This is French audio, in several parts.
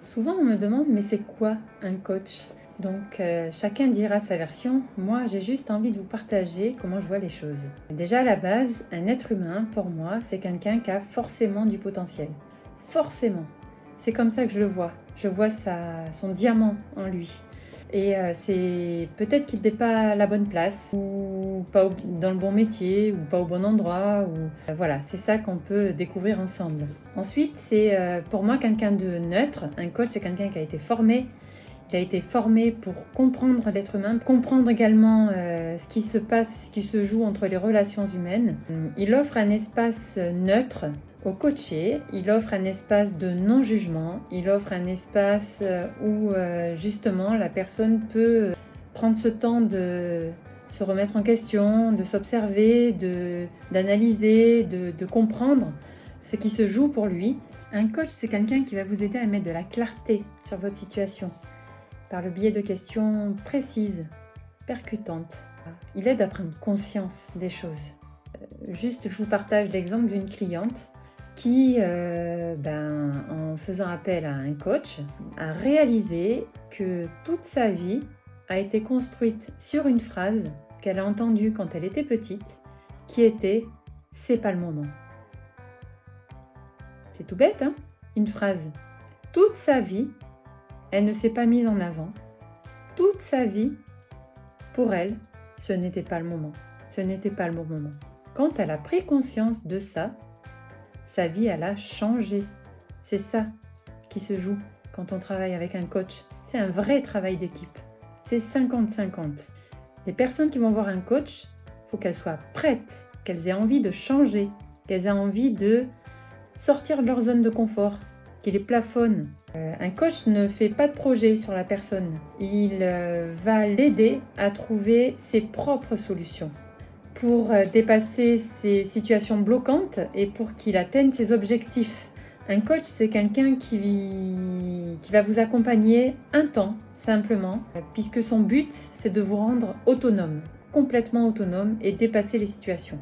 Souvent, on me demande, mais c'est quoi un coach? Donc, chacun dira sa version. Moi, j'ai juste envie de vous partager comment je vois les choses. Déjà, à la base, un être humain, pour moi, c'est quelqu'un qui a forcément du potentiel. Forcément. C'est comme ça que je le vois. Je vois son diamant en lui. Et c'est peut-être qu'il n'est pas à la bonne place, ou pas dans le bon métier, ou pas au bon endroit. Voilà, c'est ça qu'on peut découvrir ensemble. Ensuite, c'est pour moi quelqu'un de neutre. Un coach, c'est quelqu'un qui a été formé. Il a été formé pour comprendre l'être humain, comprendre également ce qui se passe, ce qui se joue entre les relations humaines. Il offre un espace neutre au coaché, il offre un espace de non-jugement, il offre un espace où justement la personne peut prendre ce temps de se remettre en question, de s'observer, d'analyser, de comprendre ce qui se joue pour lui. Un coach, c'est quelqu'un qui va vous aider à mettre de la clarté sur votre situation par le biais de questions précises, percutantes. Il aide à prendre conscience des choses. Juste, je vous partage l'exemple d'une cliente qui, en faisant appel à un coach, a réalisé que toute sa vie a été construite sur une phrase qu'elle a entendue quand elle était petite, qui était « c'est pas le moment ». C'est tout bête, hein? Une phrase. Toute sa vie, elle ne s'est pas mise en avant. Toute sa vie, pour elle, ce n'était pas le moment. Ce n'était pas le bon moment. Quand elle a pris conscience de ça, sa vie, elle a changé. C'est ça qui se joue quand on travaille avec un coach. C'est un vrai travail d'équipe. C'est 50-50. Les personnes qui vont voir un coach, il faut qu'elles soient prêtes, qu'elles aient envie de changer, qu'elles aient envie de sortir de leur zone de confort, qui les plafonne. Un coach ne fait pas de projet sur la personne. Il va l'aider à trouver ses propres solutions pour dépasser ses situations bloquantes et pour qu'il atteigne ses objectifs. Un coach, c'est quelqu'un qui va vous accompagner un temps, simplement, puisque son but, c'est de vous rendre autonome, complètement autonome et dépasser les situations.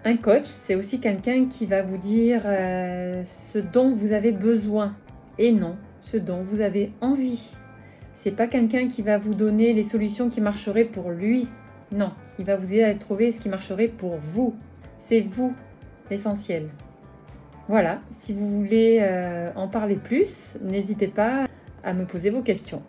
Un coach, c'est aussi quelqu'un qui va vous dire ce dont vous avez besoin et non ce dont vous avez envie. C'est pas quelqu'un qui va vous donner les solutions qui marcheraient pour lui. Non, il va vous aider à trouver ce qui marcherait pour vous. C'est vous l'essentiel. Voilà, si vous voulez en parler plus, n'hésitez pas à me poser vos questions.